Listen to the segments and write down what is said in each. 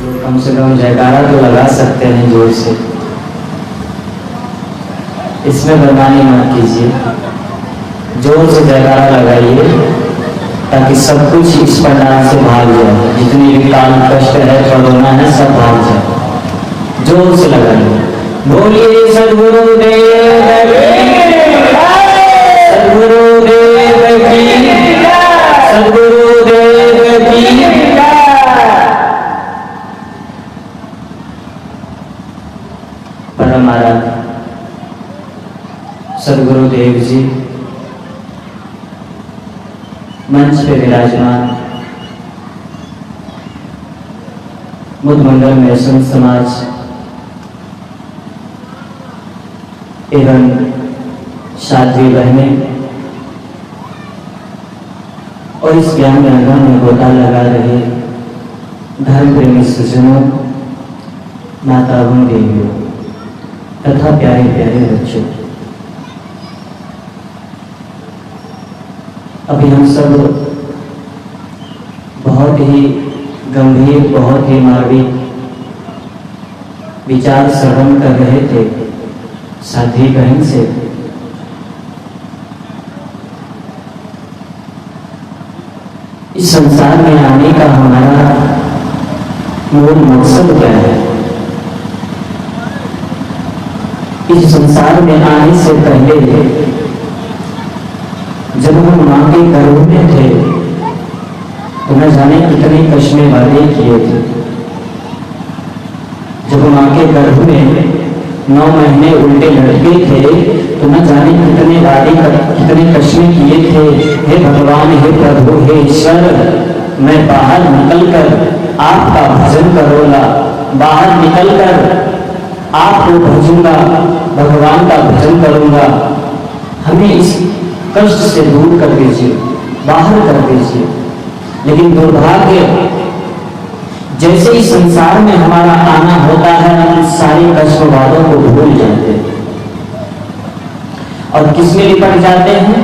कम से कम जयकारा तो लगा सकते हैं जोर से। इसमें बदनामी मत कीजिए, जोर से जयकारा लगाइए ताकि सब कुछ इस पंडाल से भाग जाए। जितनी भी काल कष्ट है, कोरोना है, सब भाग जाए। जोर से लगाइए, बोलिए सद्गुरुदेव की, सद्गुरुदेव की, सद्गुरुदेव की। परम आराध्य सद्गुरुदेव जी मंच पे विराजमान, बुद्ध मंडल में संत समाज एवं साध्वी बहनें और इस ज्ञान गंगा में गोता लगा रहे धर्म प्रेमी सज्जनों, माताओं, देवियों तथा प्यारे प्यारे बच्चों, अभी हम सब बहुत ही गंभीर, बहुत ही मार्मिक विचार श्रवण कर रहे थे साध्वी बहन से। इस संसार में आने का हमारा मूल मकसद क्या है? इस संसार में आने से पहले जब हम मां के गर्भ में थे तो न जाने कितने कष्में वादे किए थे। जब मां के गर्भ में 9 महीने उल्टे लड़के थे तो न जाने कितने वादे, कितने कष्में किए थे। हे भगवान, हे प्रभु, हे ईश्वर, मैं बाहर निकलकर आपका भजन करूंगा, बाहर निकलकर आपको भजूंगा, भगवान का भजन करूंगा। हमें इस कष्ट से दूर कर दीजिए, बाहर कर दीजिए। लेकिन दुर्भाग्य, जैसे ही संसार में हमारा आना होता है हम सारे कष्टवादों को भूल जाते हैं और किसमें लिपट जाते हैं?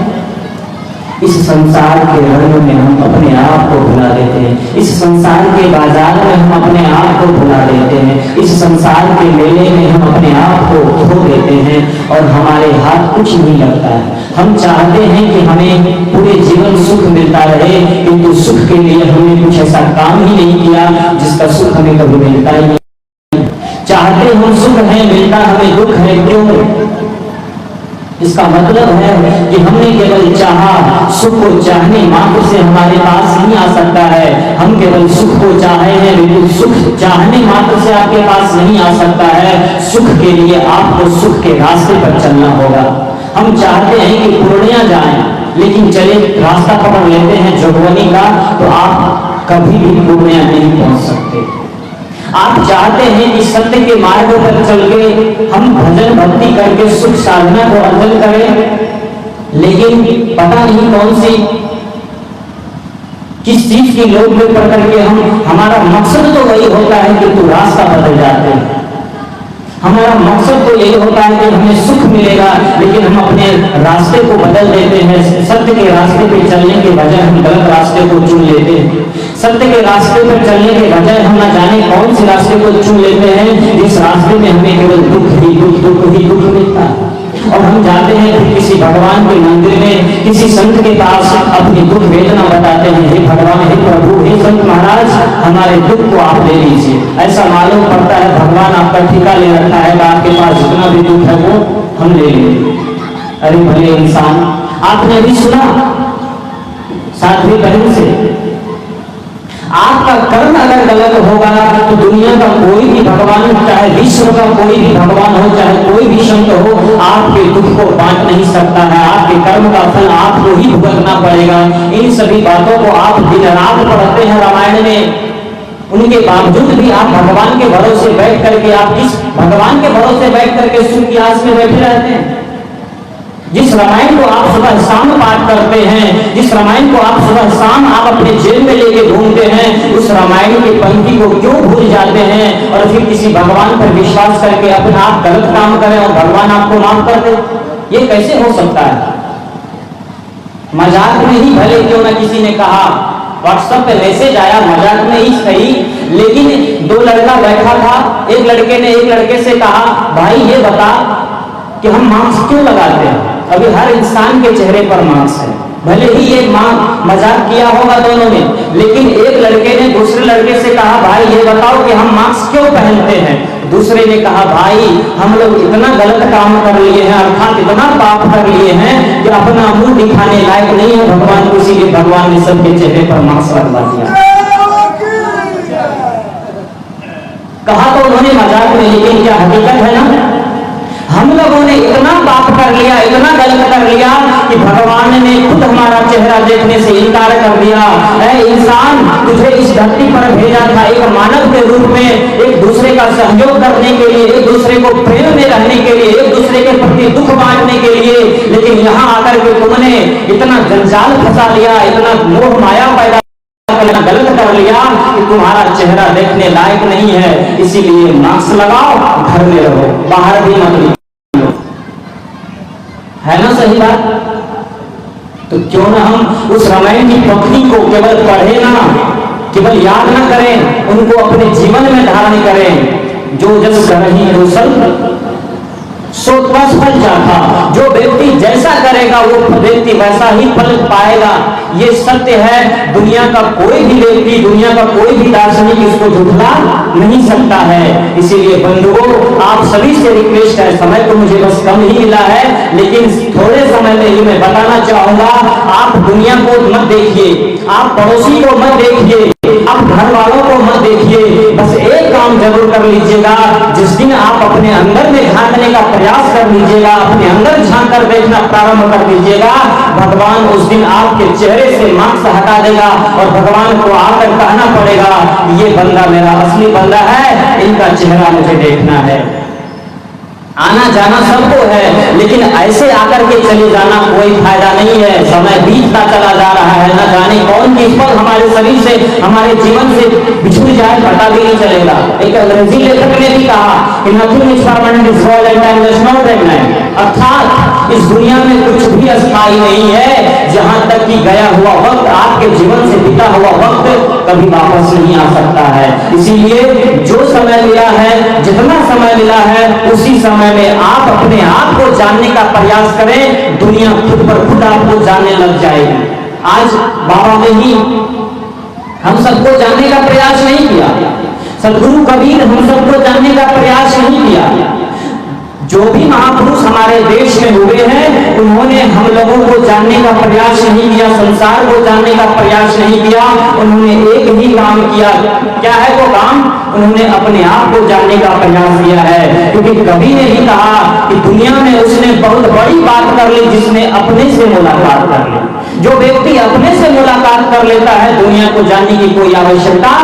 इस संसार के रंग में हम अपने आप को भुला देते हैं। इस संसार के बाजार में हम अपने आप को भुला देते हैं। इस संसार के मेले में हम अपने आप को खो देते हैं और हमारे हाथ कुछ नहीं लगता है। हम चाहते हैं कि हमें पूरे जीवन सुख मिलता रहे, किंतु सुख के लिए हमने कुछ ऐसा काम ही नहीं किया जिसका सुख हमें कभी मिलता ही नहीं। चाहते हम सुख है, मिलता हमें दुख है। क्यों? इसका मतलब है कि हमने केवल चाहा, सुख को चाहने मात्र से हमारे पास नहीं आ सकता है। हम केवल सुख को चाहे हैं, लेकिन सुख चाहने मात्र से आपके पास नहीं आ सकता है। सुख के लिए आपको सुख के रास्ते पर चलना होगा। हम चाहते हैं कि पूर्णिया जाएं, लेकिन चले रास्ता पकड़ लेते हैं जोगवनी का, तो आप कभी भी पूर्णिया नहीं पहुंच सकते। आप चाहते हैं कि सत्य के मार्ग पर चल के हम भजन भक्ति करके सुख साधना को अर्जन करें, लेकिन पता नहीं कौन सी किस चीज की लोभ में पड़ करके हमारा मकसद तो वही होता है कि तू रास्ता बदल जाते हैं। हमारा मकसद तो यही होता है कि हमें सुख मिलेगा, लेकिन हम अपने रास्ते को बदल देते हैं। सत्य के रास्ते पे चलने के बजाय हम गलत रास्ते को चुन लेते हैं। सत्य के रास्ते पर चलने के बजाय हम न जाने कौन से रास्ते को चुन लेते हैं, जिस रास्ते में हमें केवल दुख ही दुख, दुख ही दुख मिलता है। और हम जाते हैं कि किसी भगवान के मंदिर में, किसी संत के पास अपनी दुख वेदना बताते हैं। हे भगवान, हे प्रभु, हे संत महाराज, हमारे दुख को आप ले लीजिए। ऐसा मालूम पड़ता है भगवान आपका ठिका ले रखा है कि आपके पास जितना भी दुख है वो हम ले लेंगे। अरे भले इंसान, आपने भी सुना साध्वी बहन से, आपका कर्म अगर गलत होगा तो दुनिया का कोई भी भगवान, चाहे विश्व का कोई भी भगवान हो, चाहे कोई भी संत हो, आपके दुख को बांट नहीं सकता है। आपके कर्म का फल आपको ही भुगतना पड़ेगा। इन सभी बातों को आप दिन रात पढ़ते हैं रामायण में, उनके बावजूद भी आप भगवान के भरोसे बैठ करके, आप किस भगवान के भरोसे बैठ करके सुख की आस में बैठे रहते हैं? जिस रामायण को आप सुबह शाम पाठ करते हैं, जिस रामायण को आप सुबह शाम आप अपने जेब में लेके घूमते हैं, उस रामायण की पंक्ति को क्यों भूल जाते हैं और फिर किसी भगवान पर विश्वास करके अपना आप गलत काम करें और भगवान आपको माफ कर दे? ये कैसे हो सकता है? मजाक में ही भले क्यों ना किसी ने कहा व्हाट्सएप पे मैसेज आया, मजाक में ही सही, लेकिन दो लड़का बैठा था, एक लड़के ने एक लड़के से कहा, भाई ये बता कि हम मास्क क्यों लगाते हैं? अभी हर इंसान के चेहरे पर मास्क है, भले ही ये मजाक किया होगा दोनों ने, लेकिन एक लड़के ने दूसरे लड़के से कहा, भाई ये बताओ कि हम मास्क क्यों पहनते हैं? दूसरे ने कहा, भाई हम लोग इतना गलत काम कर लिए हैं, अर्थात इतना पाप कर लिए हैं कि अपना मुंह दिखाने लायक नहीं है भगवान को, इसीलिए भगवान ने सबके चेहरे पर मास्क लगवा दिया। कहा तो उन्होंने मजाक में, लेकिन क्या हकीकत है ना? हम लोगों ने इतना पाप कर लिया, इतना गलत कर लिया कि भगवान ने खुद हमारा चेहरा देखने से इनकार कर दिया। ऐ इंसान, तुझे इस धरती पर भेजा था एक मानव के रूप में, एक दूसरे का सहयोग करने के लिए, एक दूसरे को प्रेम में रहने के लिए, एक दूसरे के प्रति दुख बांटने के लिए, लेकिन यहाँ आकर के तुमने इतना जंजाल फंसा लिया, इतना मोह माया पैदा गलत कर लिया कि तुम्हारा चेहरा देखने लायक नहीं है। इसीलिए मास्क लगाओ, घर में रहो, बाहर भी मत निकलो। है ना सही बात? तो क्यों ना हम उस रामायण की पंक्ति को केवल पढ़े ना, केवल याद ना करें, उनको अपने जीवन में धारण करें। जो जस करहि रोसल सो तस फल जाता, जो व्यक्ति जैसा करेगा वो व्यक्ति वैसा ही फल पाएगा। ये सत्य है, दुनिया का कोई भी व्यक्ति, दुनिया का कोई भी दार्शनिक इसको झुठला नहीं सकता है। इसीलिए बंधुओं, आप सभी से रिक्वेस्ट है, समय तो मुझे बस कम ही मिला है, लेकिन थोड़े समय में ही मैं बताना चाहूंगा, आप दुनिया को मत देखिए, आप पड़ोसी को मत देखिए, आप घर वालों को मत देखिए, बस एक काम जरूर कर लीजिएगा। जिस दिन आप अपने अंदर में झांकने का प्रयास कर लीजिएगा, अपने अंदर झांक कर देखना प्रारंभ कर दीजिएगा, भगवान उस दिन आपके चेहरे से मास्क हटा देगा और भगवान को आकर कहना पड़ेगा, ये बंदा मेरा असली बंदा है, इनका चेहरा मुझे देखना है। आना जाना सबको है, लेकिन ऐसे आकर के चले जाना कोई फायदा नहीं है। समय बीतता चला जा रहा है, न जाने कौन किस पर हमारे शरीर से, हमारे जीवन से बिछुड़ जाए, पता भी नहीं चलेगा। एक अंग्रेजी लेखक ने भी कहा कि nothing is permanent is for and time does not reignite, अर्थात इस दुनिया में कुछ भी अस्थायी नहीं है, जहां तक कि गया हुआ वक्त, आपके जीवन से बीता हुआ वक्त कभी वापस नहीं आ सकता है। इसीलिए जो समय मिला है, जितना समय मिला है, उसी समय में आप अपने आप को जानने का प्रयास करें, दुनिया खुद पर खुद आपको जानने लग जाएगी। आज बाबा ने ही हम सबको जानने का प्रयास नहीं किया, सदगुरु कबीर हम सबको जानने का प्रयास नहीं किया। जो भी महापुरुष हमारे देश में हुए हैं, उन्होंने हम लोगों को जानने का प्रयास नहीं किया, संसार को जानने का प्रयास नहीं किया। उन्होंने एक ही काम किया, क्या है वो काम? उन्होंने अपने आप को जानने का प्रयास किया है। क्योंकि कवि ने ही कहा कि दुनिया में उसने बहुत बड़ी बात कर ली जिसने अपने से मुलाकात कर ली। जो व्यक्ति अपने से मुलाकात कर लेता है, दुनिया को जानने की कोई आवश्यकता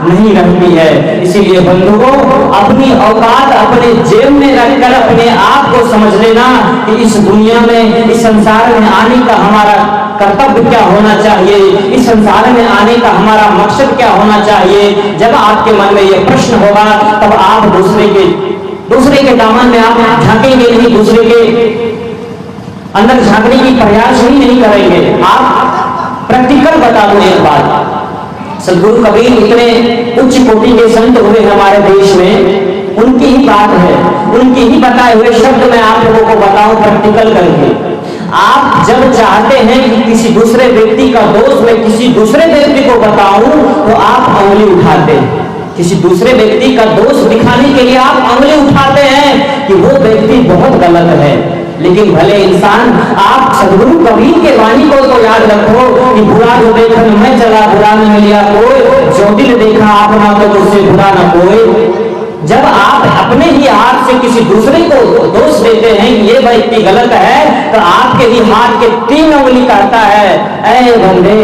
नहीं रहती है। इसीलिए बंधुओं, अपनी औकात अपने जेब में रखकर अपने आप को समझ लेना कि इस दुनिया में, इस संसार में आने का हमारा कर्तव्य क्या होना चाहिए, इस संसार में आने का हमारा मकसद क्या होना चाहिए। जब आपके मन में यह प्रश्न होगा, तब आप दूसरे के दामन में आप झांकेंगे नहीं, दूसरे के अंदर झांकने की प्रयास ही नहीं करेंगे। आप प्रैक्टिकल बता दो एक बात, सदगुरु कबीर इतने उच्च कोटि के संत हुए हमारे देश में, उनकी ही बात है, उनके ही बताए हुए शब्द मैं आप लोगों को बताऊं प्रैक्टिकल करके। आप जब चाहते हैं कि किसी दूसरे व्यक्ति का दोष मैं किसी दूसरे व्यक्ति को बताऊं, तो आप उंगली उठाते हैं। किसी दूसरे व्यक्ति का दोष दिखाने के लिए आप उंगली उठाते हैं कि वो व्यक्ति बहुत गलत है। लेकिन भले इंसान, आप सदगुरु कबीर के वाणी को तो याद रखो कि बुरा जो देखन मैं चला, बुरा न मिलिया कोई, जो दिल देखा आपना तो उससे बुरा न कोई। जब आप अपने ही हाथ से किसी दूसरे को दोष देते हैं कि ये व्यक्ति गलत है, तो आपके ही हाथ के 3 उंगली कहता है, ऐ बंदे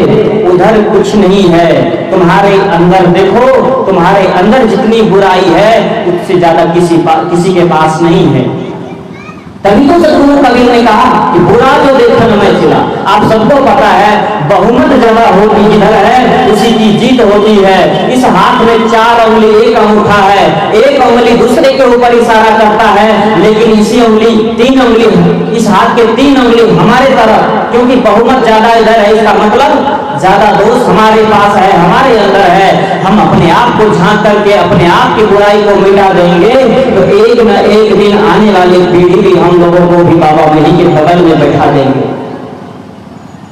उधर कुछ नहीं है, तुम्हारे अंदर देखो, तुम्हारे अंदर जितनी बुराई है उससे ज्यादा किसी के पास नहीं है। तभी तो सदगुरु कबीर ने कहा कि बुरा जो देखन मैं चला। आप सबको पता है, बहुमत जगह होती जिधर है उसी की जीत होती है। इस हाथ में 4 उंगली, एक अंगूठा है, एक उंगली दूसरे के ऊपर इशारा करता है, लेकिन इसी उंगली 3 उंगली, इस हाथ के 3 उंगली हमारे तरफ, क्योंकि बहुमत ज्यादा इधर है, इसका मतलब ज्यादा दोष हमारे पास है, हमारे अंदर है। हम अपने आप को झांक करके अपने आप की बुराई को मिटा देंगे तो एक न एक दिन आने वाली पीढ़ी भी हम लोगों को भी बाबा वली के बगल में बैठा देंगे।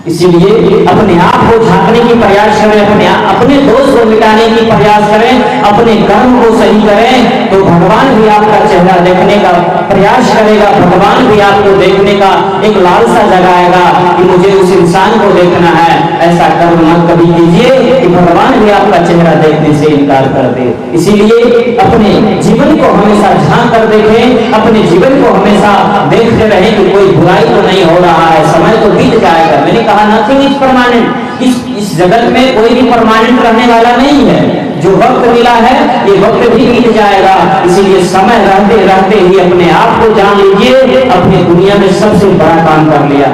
इसीलिए अपने आप को झांकने की प्रयास करें, अपने दोष को मिटाने की प्रयास करें, अपने कर्म को सही करें, तो भगवान भी आपका चेहरा देखने का प्रयास करेगा। भगवान भी आपको देखने का एक लालसा जगाएगा कि मुझे उस इंसान को देखना है। ऐसा कर्म मत कभी कीजिए कि भगवान भी आपका चेहरा देखने से इनकार कर दे। इसीलिए अपने जीवन को हमेशा झांक कर देखें, अपने जीवन को हमेशा देखते रहें कि कोई बुराई तो नहीं हो रहा है, समय तो बीत जाएगा। मैंने कहा नथिंग इज परमानेंट, इस जगत में कोई भी परमानेंट रहने वाला नहीं है। जो वक्त मिला है ये वक्त भी बीत जाएगा। इसीलिए समय रहते रहते ही अपने आप को जान लीजिए, अपनी दुनिया में सबसे बड़ा काम कर लिया।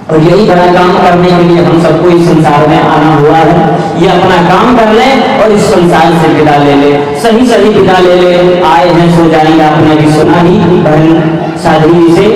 और यही बड़ा काम करने के लिए हम सबको इस संसार में आना हुआ है। ये अपना काम कर ले और इस संसार से विदा ले ले, सही सही विदा ले ले। आए हैं सो जाएंगे, आपने भी सुना ही बहन साध्वी से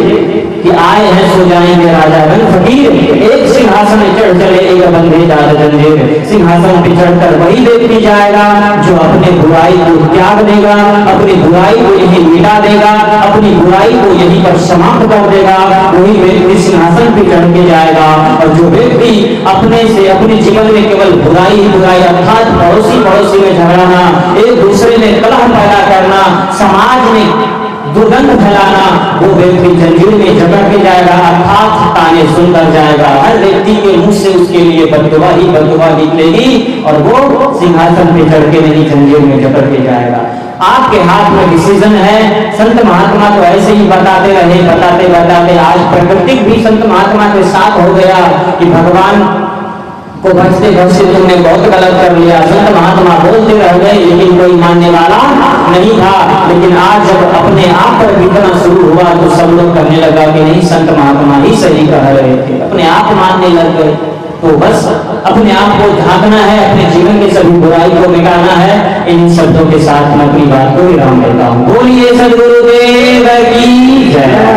कि आए हैं सो जाएंगे राजा बन फकीर, एक सिंहासन चढ़ चले एक बंधे जाल जंजीर। सिंहासन पे चढ़कर वही व्यक्ति जाएगा जो अपने बुराई को त्याग देगा, अपनी बुराई को यही मिटा देगा, अपनी बुराई को यहीं पर समाप्त कर देगा। वही व्यक्ति सिंहासन पे चढ़ के जाएगा। और जो व्यक्ति अपने से अपने जीवन में केवल बुराई ही बुराई, अर्थात पड़ोसी पड़ोसी में झगड़ना, एक दूसरे में कलह पैदा करना, समाज में दुर्गंध फैलाना, वो व्यक्ति जंजीर में जकड़ के जाएगा, अर्थात ताने सुनकर जाएगा। हर व्यक्ति के मुंह से उसके लिए बददुआ ही बददुआ निकलेगी और वो सिंहासन पे चढ़ के नहीं जंजीर में जकड़ के जाएगा। आपके हाथ में डिसीजन है। संत महात्मा तो ऐसे ही बताते रहे, बताते बताते आज प्रकृति भी संत महात्मा के साथ हो गया कि भगवान को भजते भजते तुमने बहुत गलत कर लिया। संत महात्मा बोलते रह गए लेकिन कोई मानने वाला नहीं था। लेकिन आज जब अपने आप पर बीतना शुरू हुआ तो सब लोग कहने लगा कि नहीं, संत महात्मा ही सही कह रहे थे, अपने आप मानने लग गए। तो बस अपने आप को झांकना है, अपने जीवन के सभी बुराई को मिटाना है। इन शब्दों के साथ मैं अपनी बात को विराम देता हूँ। बोलिए सद्गुरुदेव की जय।